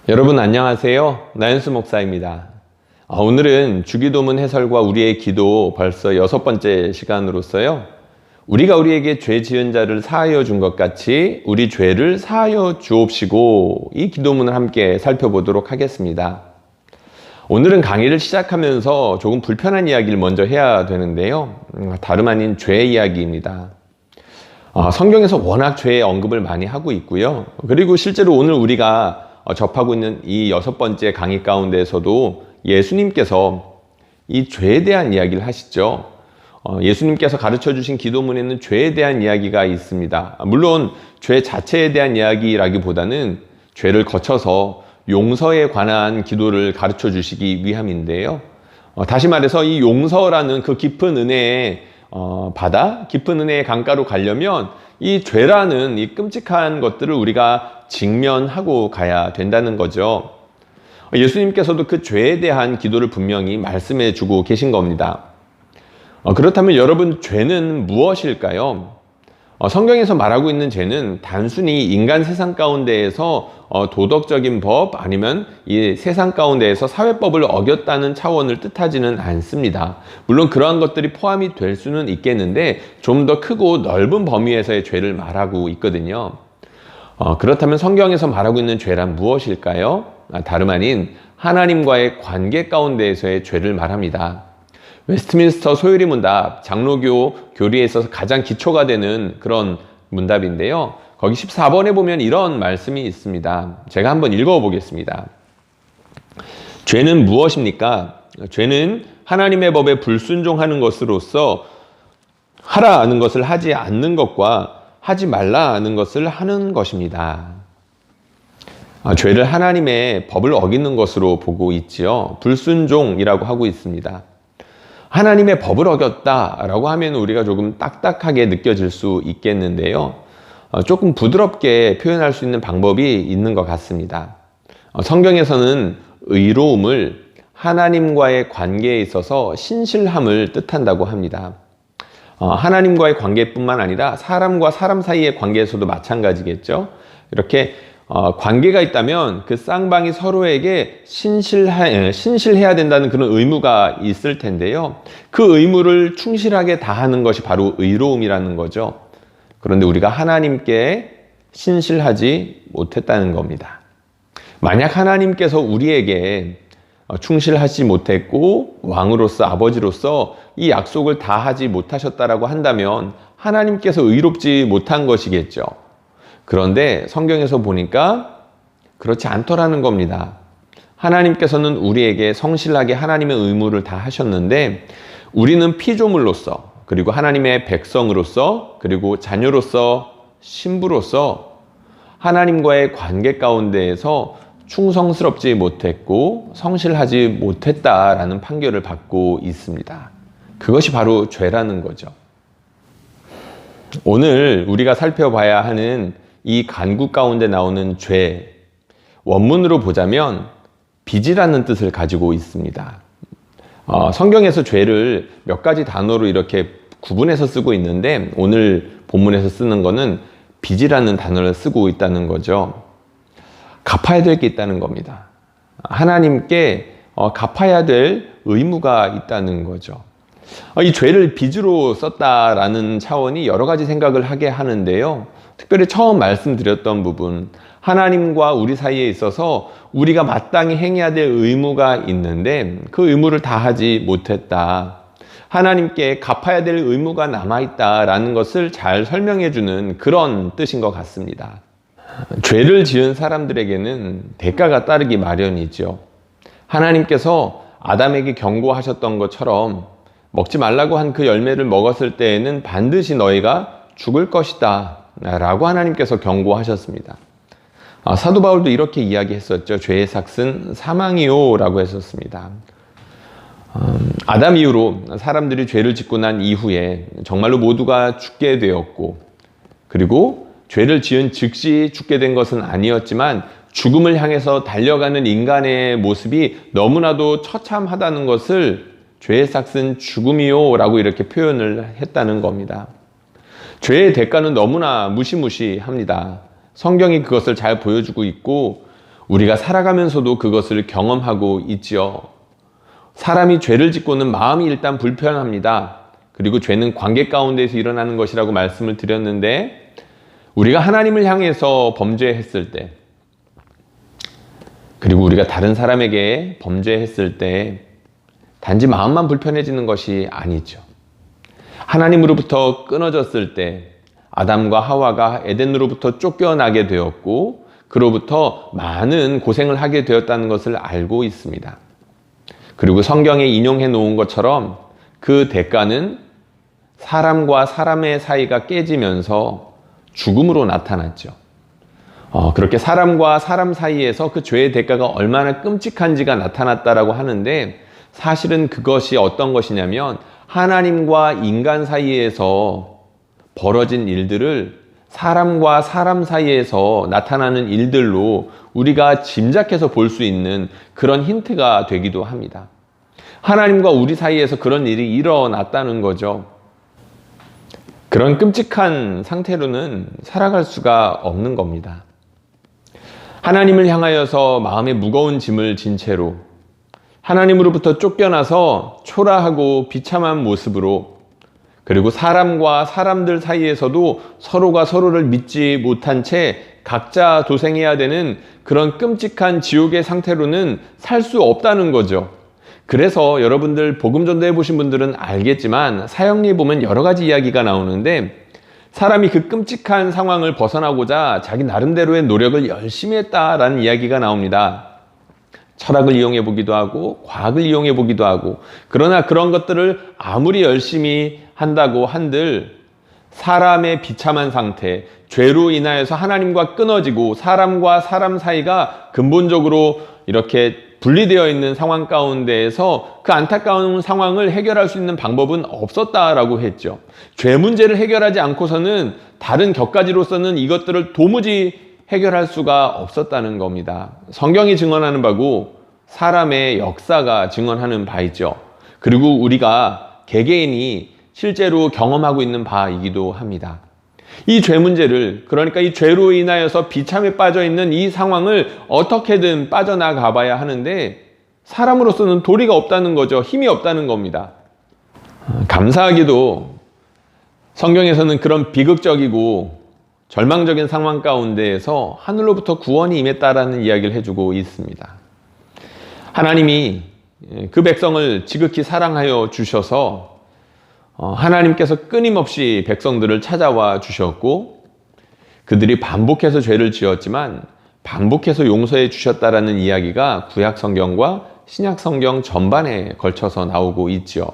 여러분 안녕하세요. 나연수 목사입니다. 오늘은 주기도문 해설과 우리의 기도 벌써 6번째 시간으로서요. 우리가 우리에게 죄 지은 자를 사하여 준 것 같이 우리 죄를 사하여 주옵시고 이 기도문을 함께 살펴보도록 하겠습니다. 오늘은 강의를 시작하면서 조금 불편한 이야기를 먼저 해야 되는데요. 다름 아닌 죄 이야기입니다. 성경에서 워낙 죄의 언급을 많이 하고 있고요. 그리고 실제로 오늘 우리가 접하고 있는 이 6번째 강의 가운데에서도 예수님께서 이 죄에 대한 이야기를 하시죠. 예수님께서 가르쳐 주신 기도문에는 죄에 대한 이야기가 있습니다. 물론 죄 자체에 대한 이야기라기보다는 죄를 거쳐서 용서에 관한 기도를 가르쳐 주시기 위함인데요. 다시 말해서 이 용서라는 그 깊은 은혜의 바다, 깊은 은혜의 강가로 가려면 이 죄라는 이 끔찍한 것들을 우리가 직면하고 가야 된다는 거죠. 예수님께서도 그 죄에 대한 기도를 분명히 말씀해 주고 계신 겁니다. 그렇다면 여러분, 죄는 무엇일까요? 성경에서 말하고 있는 죄는 단순히 인간 세상 가운데에서 도덕적인 법 아니면 이 세상 가운데에서 사회법을 어겼다는 차원을 뜻하지는 않습니다. 물론 그러한 것들이 포함이 될 수는 있겠는데 좀 더 크고 넓은 범위에서의 죄를 말하고 있거든요. 그렇다면 성경에서 말하고 있는 죄란 무엇일까요? 다름 아닌 하나님과의 관계 가운데에서의 죄를 말합니다. 웨스트민스터 소요리 문답, 장로교 교리에 있어서 가장 기초가 되는 그런 문답인데요. 거기 14번에 보면 이런 말씀이 있습니다. 제가 한번 읽어보겠습니다. 죄는 무엇입니까? 죄는 하나님의 법에 불순종하는 것으로서 하라 하는 것을 하지 않는 것과 하지 말라 하는 것을 하는 것입니다. 죄를 하나님의 법을 어기는 것으로 보고 있지요. 불순종이라고 하고 있습니다. 하나님의 법을 어겼다라고 하면 우리가 조금 딱딱하게 느껴질 수 있겠는데요. 조금 부드럽게 표현할 수 있는 방법이 있는 것 같습니다. 성경에서는 의로움을 하나님과의 관계에 있어서 신실함을 뜻한다고 합니다. 하나님과의 관계뿐만 아니라 사람과 사람 사이의 관계에서도 마찬가지겠죠. 이렇게 관계가 있다면 그 쌍방이 서로에게 신실해야 된다는 그런 의무가 있을 텐데요. 그 의무를 충실하게 다하는 것이 바로 의로움이라는 거죠. 그런데 우리가 하나님께 신실하지 못했다는 겁니다. 만약 하나님께서 우리에게 충실하지 못했고 왕으로서 아버지로서 이 약속을 다하지 못하셨다라고 한다면 하나님께서 의롭지 못한 것이겠죠. 그런데 성경에서 보니까 그렇지 않더라는 겁니다. 하나님께서는 우리에게 성실하게 하나님의 의무를 다 하셨는데 우리는 피조물로서 그리고 하나님의 백성으로서 그리고 자녀로서 신부로서 하나님과의 관계 가운데에서 충성스럽지 못했고 성실하지 못했다라는 판결을 받고 있습니다. 그것이 바로 죄라는 거죠. 오늘 우리가 살펴봐야 하는 이 간구 가운데 나오는 죄, 원문으로 보자면 빚이라는 뜻을 가지고 있습니다. 성경에서 죄를 몇 가지 단어로 이렇게 구분해서 쓰고 있는데 오늘 본문에서 쓰는 거는 빚이라는 단어를 쓰고 있다는 거죠. 갚아야 될 게 있다는 겁니다. 하나님께 갚아야 될 의무가 있다는 거죠. 이 죄를 빚으로 썼다라는 차원이 여러 가지 생각을 하게 하는데요. 특별히 처음 말씀드렸던 부분, 하나님과 우리 사이에 있어서 우리가 마땅히 행해야 될 의무가 있는데 그 의무를 다하지 못했다. 하나님께 갚아야 될 의무가 남아있다라는 것을 잘 설명해 주는 그런 뜻인 것 같습니다. 죄를 지은 사람들에게는 대가가 따르기 마련이죠. 하나님께서 아담에게 경고하셨던 것처럼 먹지 말라고 한 그 열매를 먹었을 때에는 반드시 너희가 죽을 것이다 라고 하나님께서 경고하셨습니다. 사도 바울도 이렇게 이야기했었죠. 죄의 삭은 사망이요 라고 했었습니다. 아담 이후로 사람들이 죄를 짓고 난 이후에 정말로 모두가 죽게 되었고 그리고 죄를 지은 즉시 죽게 된 것은 아니었지만 죽음을 향해서 달려가는 인간의 모습이 너무나도 처참하다는 것을 죄의 삭은 죽음이요 라고 이렇게 표현을 했다는 겁니다. 죄의 대가는 너무나 무시무시합니다. 성경이 그것을 잘 보여주고 있고 우리가 살아가면서도 그것을 경험하고 있지요. 사람이 죄를 짓고는 마음이 일단 불편합니다. 그리고 죄는 관계 가운데서 일어나는 것이라고 말씀을 드렸는데, 우리가 하나님을 향해서 범죄했을 때, 그리고 우리가 다른 사람에게 범죄했을 때 단지 마음만 불편해지는 것이 아니죠. 하나님으로부터 끊어졌을 때 아담과 하와가 에덴으로부터 쫓겨나게 되었고, 그로부터 많은 고생을 하게 되었다는 것을 알고 있습니다. 그리고 성경에 인용해 놓은 것처럼 그 대가는 사람과 사람의 사이가 깨지면서 죽음으로 나타났죠. 그렇게 사람과 사람 사이에서 그 죄의 대가가 얼마나 끔찍한지가 나타났다라고 하는데, 사실은 그것이 어떤 것이냐면 하나님과 인간 사이에서 벌어진 일들을 사람과 사람 사이에서 나타나는 일들로 우리가 짐작해서 볼 수 있는 그런 힌트가 되기도 합니다. 하나님과 우리 사이에서 그런 일이 일어났다는 거죠. 그런 끔찍한 상태로는 살아갈 수가 없는 겁니다. 하나님을 향하여서 마음에 무거운 짐을 진 채로 하나님으로부터 쫓겨나서 초라하고 비참한 모습으로, 그리고 사람과 사람들 사이에서도 서로가 서로를 믿지 못한 채 각자 도생해야 되는 그런 끔찍한 지옥의 상태로는 살 수 없다는 거죠. 그래서 여러분들 복음 전도해 보신 분들은 알겠지만 사형리에 보면 여러 가지 이야기가 나오는데, 사람이 그 끔찍한 상황을 벗어나고자 자기 나름대로의 노력을 열심히 했다라는 이야기가 나옵니다. 철학을 이용해 보기도 하고 과학을 이용해 보기도 하고, 그러나 그런 것들을 아무리 열심히 한다고 한들 사람의 비참한 상태, 죄로 인하여서 하나님과 끊어지고 사람과 사람 사이가 근본적으로 이렇게 분리되어 있는 상황 가운데에서 그 안타까운 상황을 해결할 수 있는 방법은 없었다라고 했죠. 죄 문제를 해결하지 않고서는 다른 격가지로서는 이것들을 도무지 해결할 수가 없었다는 겁니다. 성경이 증언하는 바고 사람의 역사가 증언하는 바이죠. 그리고 우리가 개개인이 실제로 경험하고 있는 바이기도 합니다. 이 죄 문제를, 그러니까 이 죄로 인하여서 비참에 빠져 있는 이 상황을 어떻게든 빠져나가 봐야 하는데, 사람으로서는 도리가 없다는 거죠. 힘이 없다는 겁니다. 감사하게도 성경에서는 그런 비극적이고 절망적인 상황 가운데에서 하늘로부터 구원이 임했다라는 이야기를 해주고 있습니다. 하나님이 그 백성을 지극히 사랑하여 주셔서 하나님께서 끊임없이 백성들을 찾아와 주셨고, 그들이 반복해서 죄를 지었지만 반복해서 용서해 주셨다라는 이야기가 구약 성경과 신약 성경 전반에 걸쳐서 나오고 있지요.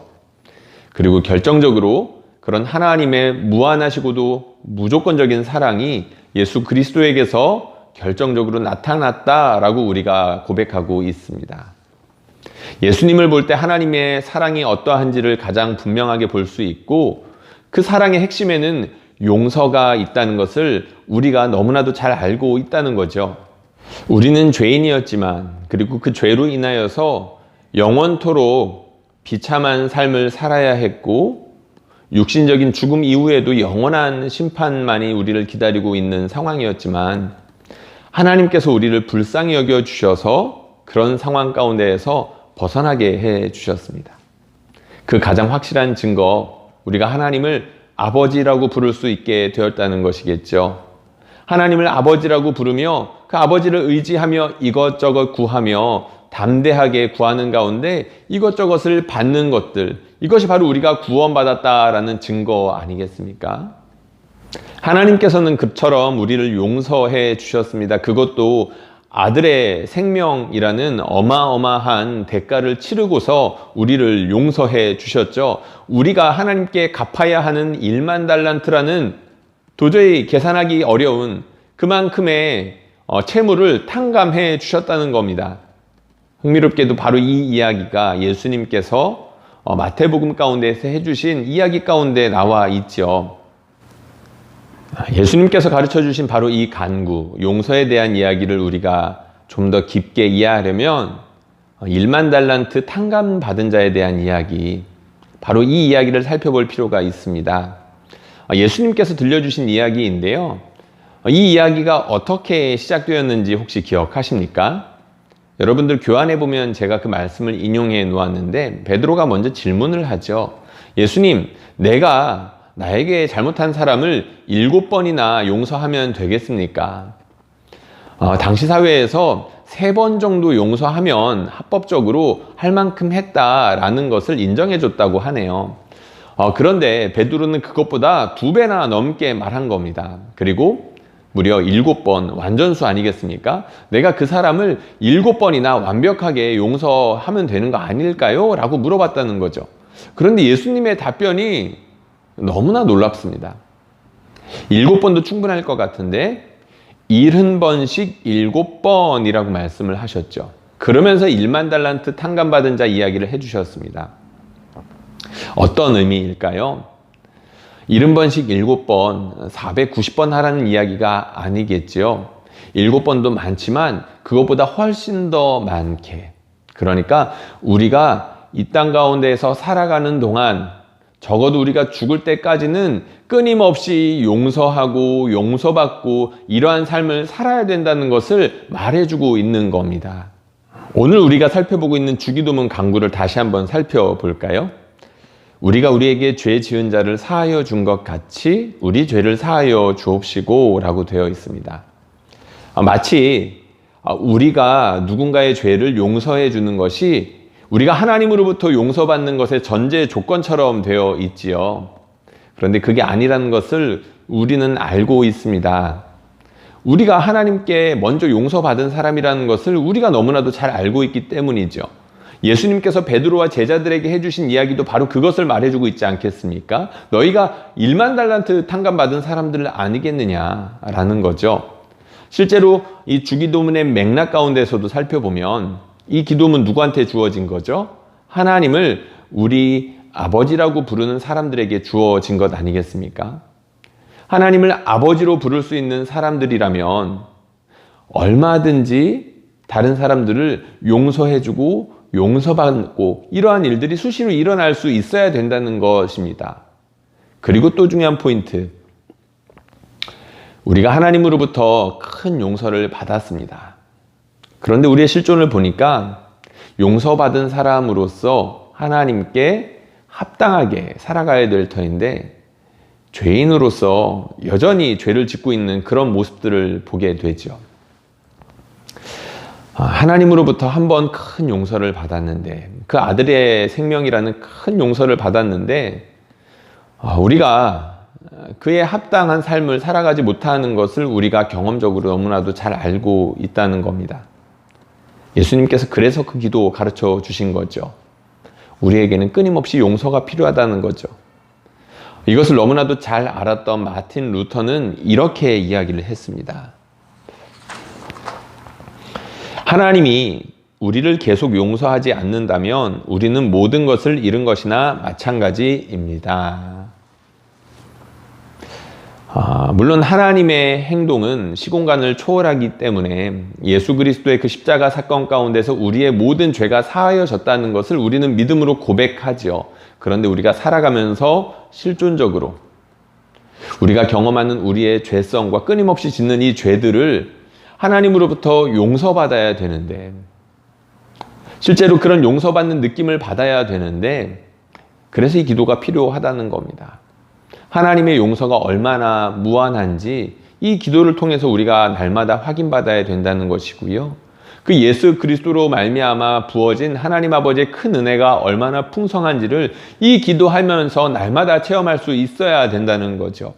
그리고 결정적으로 그런 하나님의 무한하시고도 무조건적인 사랑이 예수 그리스도에게서 결정적으로 나타났다라고 우리가 고백하고 있습니다. 예수님을 볼 때 하나님의 사랑이 어떠한지를 가장 분명하게 볼 수 있고, 그 사랑의 핵심에는 용서가 있다는 것을 우리가 너무나도 잘 알고 있다는 거죠. 우리는 죄인이었지만, 그리고 그 죄로 인하여서 영원토록 비참한 삶을 살아야 했고, 육신적인 죽음 이후에도 영원한 심판만이 우리를 기다리고 있는 상황이었지만, 하나님께서 우리를 불쌍히 여겨 주셔서 그런 상황 가운데에서 벗어나게 해 주셨습니다. 그 가장 확실한 증거, 우리가 하나님을 아버지라고 부를 수 있게 되었다는 것이겠죠. 하나님을 아버지라고 부르며 그 아버지를 의지하며 이것저것 구하며 담대하게 구하는 가운데 이것저것을 받는 것들, 이것이 바로 우리가 구원받았다라는 증거 아니겠습니까? 하나님께서는 그처럼 우리를 용서해 주셨습니다. 그것도 아들의 생명이라는 어마어마한 대가를 치르고서 우리를 용서해 주셨죠. 우리가 하나님께 갚아야 하는 1만 달란트라는 도저히 계산하기 어려운 그만큼의 채무를 탕감해 주셨다는 겁니다. 흥미롭게도 바로 이 이야기가 예수님께서 마태복음 가운데서 해주신 이야기 가운데 나와 있죠. 예수님께서 가르쳐 주신 바로 이 간구, 용서에 대한 이야기를 우리가 좀 더 깊게 이해하려면 1만 달란트 탕감받은 자에 대한 이야기, 바로 이 이야기를 살펴볼 필요가 있습니다. 예수님께서 들려주신 이야기인데요. 이 이야기가 어떻게 시작되었는지 혹시 기억하십니까? 여러분들 교환해 보면 제가 그 말씀을 인용해 놓았는데 베드로가 먼저 질문을 하죠. 예수님, 내가 나에게 잘못한 사람을 7번이나 용서하면 되겠습니까? 당시 사회에서 3번 정도 용서하면 합법적으로 할 만큼 했다라는 것을 인정해 줬다고 하네요. 그런데 베드로는 그것보다 2배나 넘게 말한 겁니다. 그리고 무려 7번, 완전수 아니겠습니까? 내가 그 사람을 7번이나 완벽하게 용서하면 되는 거 아닐까요? 라고 물어봤다는 거죠. 그런데 예수님의 답변이 너무나 놀랍습니다. 7번도 충분할 것 같은데 70번씩 7번이라고 말씀을 하셨죠. 그러면서 1만 달란트 탕감받은 자 이야기를 해주셨습니다. 어떤 의미일까요? 70번씩 7번, 490번 하라는 이야기가 아니겠죠. 7번도 많지만 그것보다 훨씬 더 많게. 그러니까 우리가 이 땅 가운데에서 살아가는 동안 적어도 우리가 죽을 때까지는 끊임없이 용서하고 용서받고 이러한 삶을 살아야 된다는 것을 말해주고 있는 겁니다. 오늘 우리가 살펴보고 있는 주기도문 강구를 다시 한번 살펴볼까요? 우리가 우리에게 죄 지은 자를 사하여 준 것 같이 우리 죄를 사하여 주옵시고 라고 되어 있습니다. 마치 우리가 누군가의 죄를 용서해 주는 것이 우리가 하나님으로부터 용서받는 것의 전제 조건처럼 되어 있지요. 그런데 그게 아니라는 것을 우리는 알고 있습니다. 우리가 하나님께 먼저 용서받은 사람이라는 것을 우리가 너무나도 잘 알고 있기 때문이죠. 예수님께서 베드로와 제자들에게 해주신 이야기도 바로 그것을 말해주고 있지 않겠습니까? 너희가 1만 달란트 탕감받은 사람들 아니겠느냐라는 거죠. 실제로 이 주기도문의 맥락 가운데서도 살펴보면 이 기도문 누구한테 주어진 거죠? 하나님을 우리 아버지라고 부르는 사람들에게 주어진 것 아니겠습니까? 하나님을 아버지로 부를 수 있는 사람들이라면 얼마든지 다른 사람들을 용서해주고 용서받고 이러한 일들이 수시로 일어날 수 있어야 된다는 것입니다. 그리고 또 중요한 포인트. 우리가 하나님으로부터 큰 용서를 받았습니다. 그런데 우리의 실존을 보니까 용서받은 사람으로서 하나님께 합당하게 살아가야 될 터인데 죄인으로서 여전히 죄를 짓고 있는 그런 모습들을 보게 되죠. 하나님으로부터 한 번 큰 용서를 받았는데 그 아들의 생명이라는 큰 용서를 받았는데 우리가 그에 합당한 삶을 살아가지 못하는 것을 우리가 경험적으로 너무나도 잘 알고 있다는 겁니다. 예수님께서 그래서 그 기도 가르쳐 주신 거죠. 우리에게는 끊임없이 용서가 필요하다는 거죠. 이것을 너무나도 잘 알았던 마틴 루터는 이렇게 이야기를 했습니다. 하나님이 우리를 계속 용서하지 않는다면 우리는 모든 것을 잃은 것이나 마찬가지입니다. 물론 하나님의 행동은 시공간을 초월하기 때문에 예수 그리스도의 그 십자가 사건 가운데서 우리의 모든 죄가 사하여졌다는 것을 우리는 믿음으로 고백하죠. 그런데 우리가 살아가면서 실존적으로 우리가 경험하는 우리의 죄성과 끊임없이 짓는 이 죄들을 하나님으로부터 용서받아야 되는데 실제로 그런 용서받는 느낌을 받아야 되는데 그래서 이 기도가 필요하다는 겁니다. 하나님의 용서가 얼마나 무한한지 이 기도를 통해서 우리가 날마다 확인받아야 된다는 것이고요. 그 예수 그리스도로 말미암아 부어진 하나님 아버지의 큰 은혜가 얼마나 풍성한지를 이 기도하면서 날마다 체험할 수 있어야 된다는 거죠.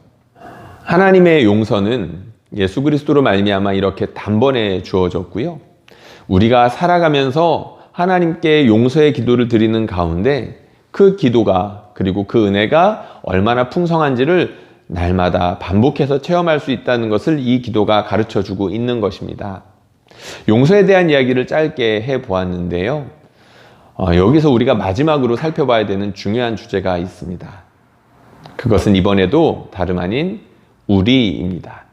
하나님의 용서는 예수 그리스도로 말미암아 이렇게 단번에 주어졌고요. 우리가 살아가면서 하나님께 용서의 기도를 드리는 가운데 그 기도가 그리고 그 은혜가 얼마나 풍성한지를 날마다 반복해서 체험할 수 있다는 것을 이 기도가 가르쳐주고 있는 것입니다. 용서에 대한 이야기를 짧게 해보았는데요. 여기서 우리가 마지막으로 살펴봐야 되는 중요한 주제가 있습니다. 그것은 이번에도 다름 아닌 우리입니다.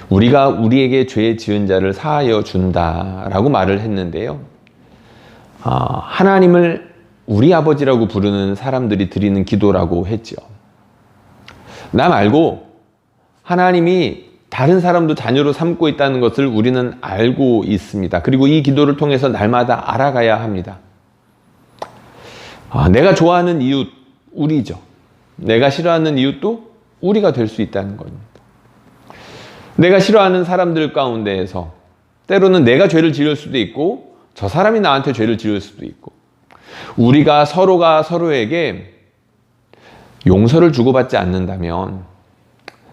우리가 우리에게 죄 지은 자를 사하여 준다라고 말을 했는데요. 하나님을 우리 아버지라고 부르는 사람들이 드리는 기도라고 했죠. 나 말고 하나님이 다른 사람도 자녀로 삼고 있다는 것을 우리는 알고 있습니다. 그리고 이 기도를 통해서 날마다 알아가야 합니다. 내가 좋아하는 이웃, 우리죠. 내가 싫어하는 이웃도 우리가 될 수 있다는 겁니다. 내가 싫어하는 사람들 가운데에서 때로는 내가 죄를 지을 수도 있고 저 사람이 나한테 죄를 지을 수도 있고 우리가 서로가 서로에게 용서를 주고받지 않는다면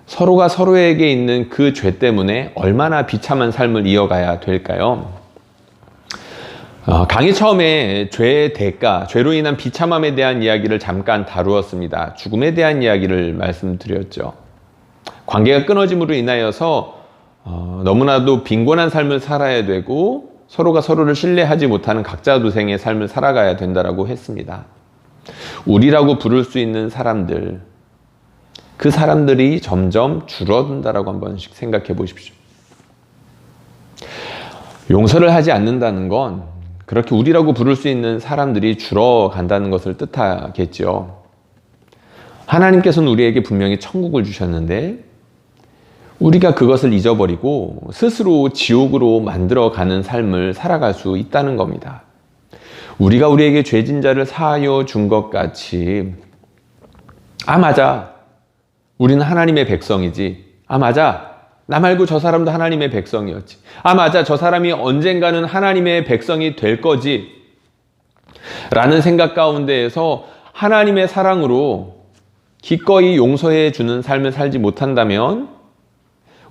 서로가 서로에게 있는 그 죄 때문에 얼마나 비참한 삶을 이어가야 될까요? 강의 처음에 죄의 대가, 죄로 인한 비참함에 대한 이야기를 잠깐 다루었습니다. 죽음에 대한 이야기를 말씀드렸죠. 관계가 끊어짐으로 인하여서 너무나도 빈곤한 삶을 살아야 되고 서로가 서로를 신뢰하지 못하는 각자 도생의 삶을 살아가야 된다고 했습니다. 우리라고 부를 수 있는 사람들, 그 사람들이 점점 줄어든다라고 한 번씩 생각해 보십시오. 용서를 하지 않는다는 건 그렇게 우리라고 부를 수 있는 사람들이 줄어간다는 것을 뜻하겠죠. 하나님께서는 우리에게 분명히 천국을 주셨는데 우리가 그것을 잊어버리고 스스로 지옥으로 만들어가는 삶을 살아갈 수 있다는 겁니다. 우리가 우리에게 죄진 자를 사하여 준 것 같이 맞아. 우리는 하나님의 백성이지. 맞아. 나 말고 저 사람도 하나님의 백성이었지. 맞아. 저 사람이 언젠가는 하나님의 백성이 될 거지. 라는 생각 가운데에서 하나님의 사랑으로 기꺼이 용서해 주는 삶을 살지 못한다면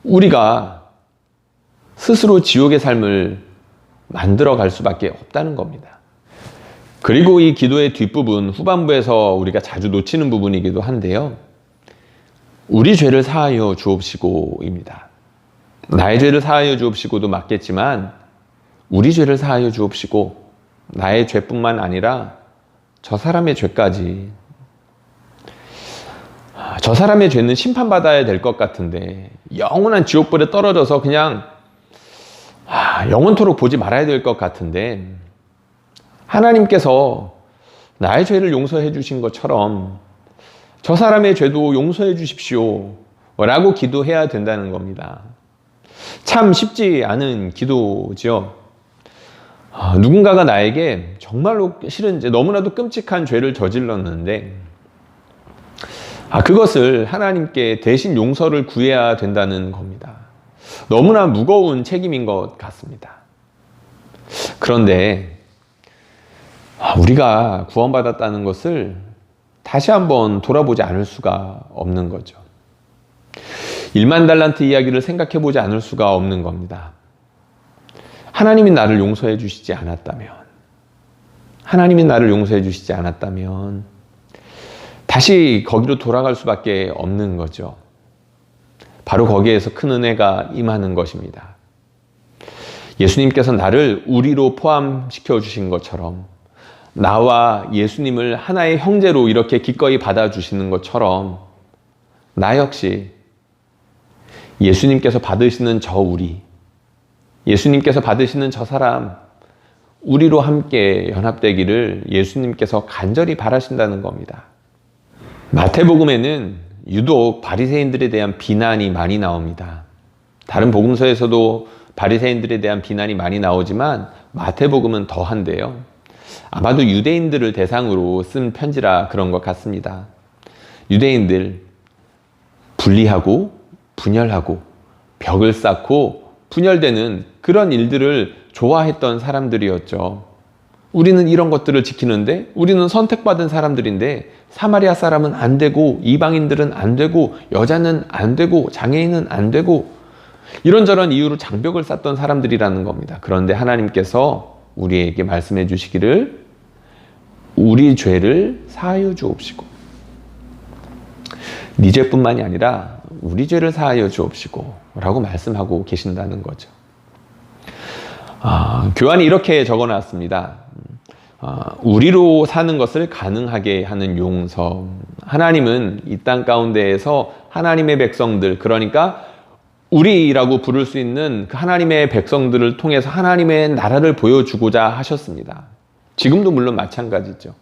우리가 스스로 지옥의 삶을 만들어 갈 수밖에 없다는 겁니다. 그리고 이 기도의 뒷부분, 후반부에서 우리가 자주 놓치는 부분이기도 한데요. 우리 죄를 사하여 주옵시고입니다. 나의 죄를 사하여 주옵시고도 맞겠지만 우리 죄를 사하여 주옵시고 나의 죄뿐만 아니라 저 사람의 죄까지. 저 사람의 죄는 심판받아야 될 것 같은데 영원한 지옥불에 떨어져서 그냥 영원토록 보지 말아야 될 것 같은데 하나님께서 나의 죄를 용서해 주신 것처럼 저 사람의 죄도 용서해 주십시오 라고 기도해야 된다는 겁니다. 참 쉽지 않은 기도죠. 누군가가 나에게 정말로 싫은 너무나도 끔찍한 죄를 저질렀는데 그것을 하나님께 대신 용서를 구해야 된다는 겁니다. 너무나 무거운 책임인 것 같습니다. 그런데 우리가 구원받았다는 것을 다시 한번 돌아보지 않을 수가 없는 거죠. 1만 달란트 이야기를 생각해 보지 않을 수가 없는 겁니다. 하나님이 나를 용서해 주시지 않았다면, 다시 거기로 돌아갈 수밖에 없는 거죠. 바로 거기에서 큰 은혜가 임하는 것입니다. 예수님께서 나를 우리로 포함시켜 주신 것처럼 나와 예수님을 하나의 형제로 이렇게 기꺼이 받아주시는 것처럼 나 역시 예수님께서 받으시는 저 우리, 예수님께서 받으시는 저 사람, 우리로 함께 연합되기를 예수님께서 간절히 바라신다는 겁니다. 마태복음에는 유독 바리새인들에 대한 비난이 많이 나옵니다. 다른 복음서에서도 바리새인들에 대한 비난이 많이 나오지만 마태복음은 더한데요. 아마도 유대인들을 대상으로 쓴 편지라 그런 것 같습니다. 유대인들 분리하고 분열하고 벽을 쌓고 분열되는 그런 일들을 좋아했던 사람들이었죠. 우리는 이런 것들을 지키는데 우리는 선택받은 사람들인데 사마리아 사람은 안 되고 이방인들은 안 되고 여자는 안 되고 장애인은 안 되고 이런저런 이유로 장벽을 쌓던 사람들이라는 겁니다. 그런데 하나님께서 우리에게 말씀해 주시기를 우리 죄를 사하여 주옵시고 네 죄뿐만이 아니라 우리 죄를 사하여 주옵시고 라고 말씀하고 계신다는 거죠. 교환이 이렇게 적어놨습니다. 우리로 사는 것을 가능하게 하는 용서. 하나님은 이 땅 가운데에서 하나님의 백성들, 그러니까 우리라고 부를 수 있는 그 하나님의 백성들을 통해서 하나님의 나라를 보여주고자 하셨습니다. 지금도 물론 마찬가지죠.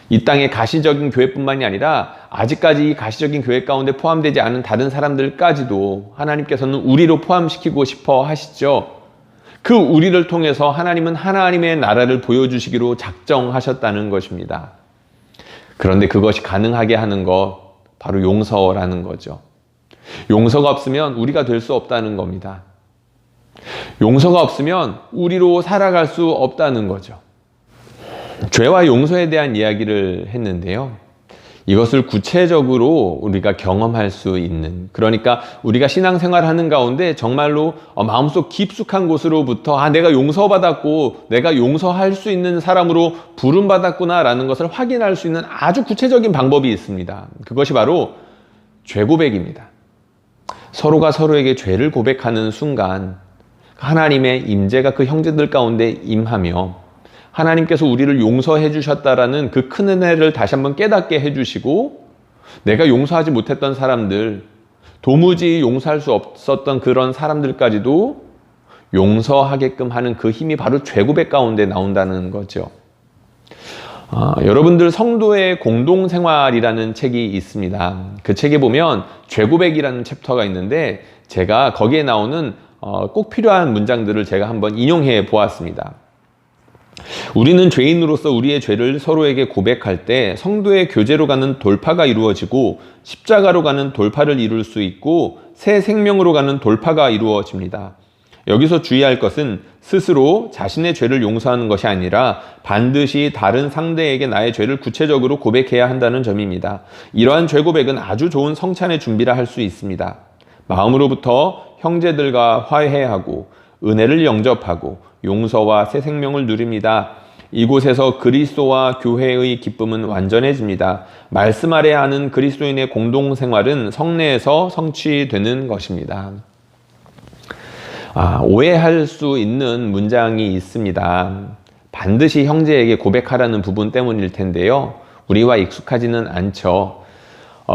이 땅의 가시적인 교회뿐만이 아니라 아직까지 이 가시적인 교회 가운데 포함되지 않은 다른 사람들까지도 하나님께서는 우리로 포함시키고 싶어 하시죠. 그 우리를 통해서 하나님은 하나님의 나라를 보여주시기로 작정하셨다는 것입니다. 그런데 그것이 가능하게 하는 것, 바로 용서라는 거죠. 용서가 없으면 우리가 될 수 없다는 겁니다. 용서가 없으면 우리로 살아갈 수 없다는 거죠. 죄와 용서에 대한 이야기를 했는데요. 이것을 구체적으로 우리가 경험할 수 있는, 그러니까 우리가 신앙생활하는 가운데 정말로 마음속 깊숙한 곳으로부터 내가 용서받았고 내가 용서할 수 있는 사람으로 부름받았구나 라는 것을 확인할 수 있는 아주 구체적인 방법이 있습니다. 그것이 바로 죄 고백입니다. 서로가 서로에게 죄를 고백하는 순간 하나님의 임재가 그 형제들 가운데 임하며 하나님께서 우리를 용서해 주셨다라는 그 큰 은혜를 다시 한번 깨닫게 해주시고, 내가 용서하지 못했던 사람들, 도무지 용서할 수 없었던 그런 사람들까지도 용서하게끔 하는 그 힘이 바로 죄고백 가운데 나온다는 거죠. 여러분들 성도의 공동생활이라는 책이 있습니다. 그 책에 보면 죄고백이라는 챕터가 있는데 제가 거기에 나오는 꼭 필요한 문장들을 제가 한번 인용해 보았습니다. 우리는 죄인으로서 우리의 죄를 서로에게 고백할 때 성도의 교제로 가는 돌파가 이루어지고 십자가로 가는 돌파를 이룰 수 있고 새 생명으로 가는 돌파가 이루어집니다. 여기서 주의할 것은 스스로 자신의 죄를 용서하는 것이 아니라 반드시 다른 상대에게 나의 죄를 구체적으로 고백해야 한다는 점입니다. 이러한 죄 고백은 아주 좋은 성찬의 준비라 할 수 있습니다. 마음으로부터 형제들과 화해하고 은혜를 영접하고 용서와 새 생명을 누립니다. 이곳에서 그리스도와 교회의 기쁨은 완전해집니다. 말씀 아래 하는 그리스도인의 공동생활은 성내에서 성취되는 것입니다. 오해할 수 있는 문장이 있습니다. 반드시 형제에게 고백하라는 부분 때문일 텐데요. 우리와 익숙하지는 않죠.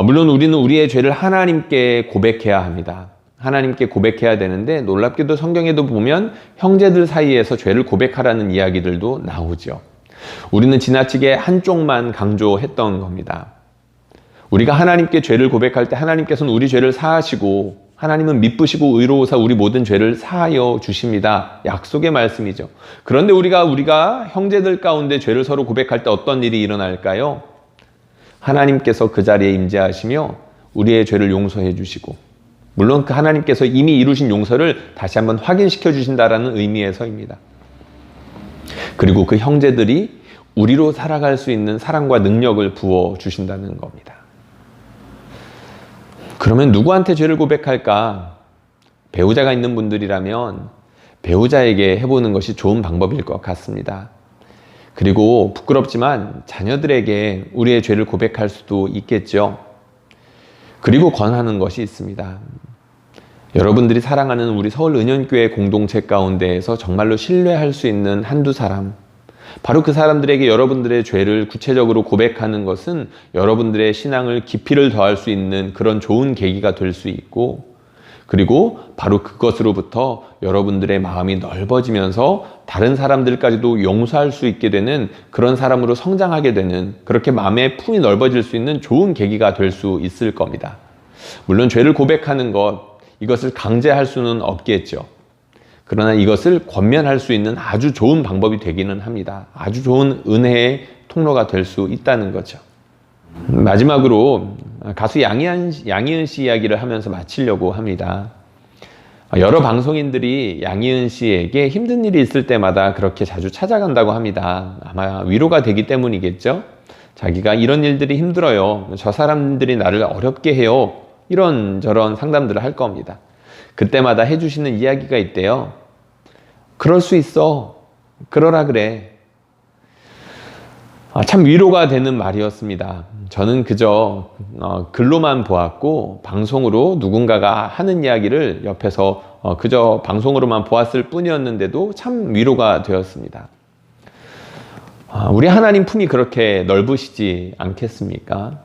물론 우리는 우리의 죄를 하나님께 고백해야 합니다. 하나님께 고백해야 되는데 놀랍게도 성경에도 보면 형제들 사이에서 죄를 고백하라는 이야기들도 나오죠. 우리는 지나치게 한쪽만 강조했던 겁니다. 우리가 하나님께 죄를 고백할 때 하나님께서는 우리 죄를 사하시고 하나님은 미쁘시고 의로우사 우리 모든 죄를 사하여 주십니다. 약속의 말씀이죠. 그런데 우리가 형제들 가운데 죄를 서로 고백할 때 어떤 일이 일어날까요? 하나님께서 그 자리에 임재하시며 우리의 죄를 용서해 주시고, 물론 그 하나님께서 이미 이루신 용서를 다시 한번 확인시켜 주신다라는 의미에서입니다. 그리고 그 형제들이 우리로 살아갈 수 있는 사랑과 능력을 부어 주신다는 겁니다. 그러면 누구한테 죄를 고백할까? 배우자가 있는 분들이라면 배우자에게 해보는 것이 좋은 방법일 것 같습니다. 그리고 부끄럽지만 자녀들에게 우리의 죄를 고백할 수도 있겠죠. 그리고 권하는 것이 있습니다. 여러분들이 사랑하는 우리 서울은현교회 공동체 가운데에서 정말로 신뢰할 수 있는 한두 사람, 바로 그 사람들에게 여러분들의 죄를 구체적으로 고백하는 것은 여러분들의 신앙을 깊이를 더할 수 있는 그런 좋은 계기가 될 수 있고, 그리고 바로 그것으로부터 여러분들의 마음이 넓어지면서 다른 사람들까지도 용서할 수 있게 되는 그런 사람으로 성장하게 되는, 그렇게 마음의 품이 넓어질 수 있는 좋은 계기가 될 수 있을 겁니다. 물론 죄를 고백하는 것, 이것을 강제할 수는 없겠죠. 그러나 이것을 권면할 수 있는 아주 좋은 방법이 되기는 합니다. 아주 좋은 은혜의 통로가 될 수 있다는 거죠. 마지막으로 가수 양희은 씨 이야기를 하면서 마치려고 합니다. 여러 방송인들이 양희은 씨에게 힘든 일이 있을 때마다 그렇게 자주 찾아간다고 합니다. 아마 위로가 되기 때문이겠죠. 자기가 이런 일들이 힘들어요, 저 사람들이 나를 어렵게 해요, 이런저런 상담들을 할 겁니다. 그때마다 해주시는 이야기가 있대요. 그럴 수 있어, 그러라 그래. 참 위로가 되는 말이었습니다. 저는 그저 글로만 보았고 방송으로 누군가가 하는 이야기를 옆에서 그저 방송으로만 보았을 뿐이었는데도 참 위로가 되었습니다. 우리 하나님 품이 그렇게 넓으시지 않겠습니까?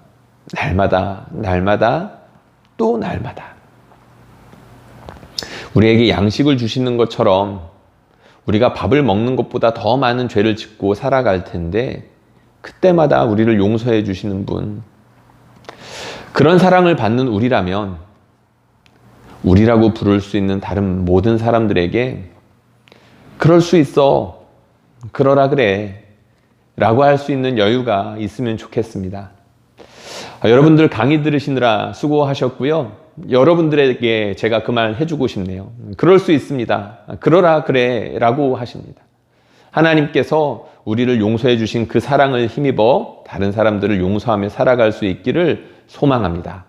날마다 또 날마다 우리에게 양식을 주시는 것처럼 우리가 밥을 먹는 것보다 더 많은 죄를 짓고 살아갈 텐데 그때마다 우리를 용서해 주시는 분, 그런 사랑을 받는 우리라면 우리라고 부를 수 있는 다른 모든 사람들에게 그럴 수 있어, 그러라 그래 라고 할 수 있는 여유가 있으면 좋겠습니다. 여러분들 강의 들으시느라 수고하셨고요. 여러분들에게 제가 그 말 해주고 싶네요. 그럴 수 있습니다. 그러라 그래 라고 하십니다. 하나님께서 우리를 용서해 주신 그 사랑을 힘입어 다른 사람들을 용서하며 살아갈 수 있기를 소망합니다.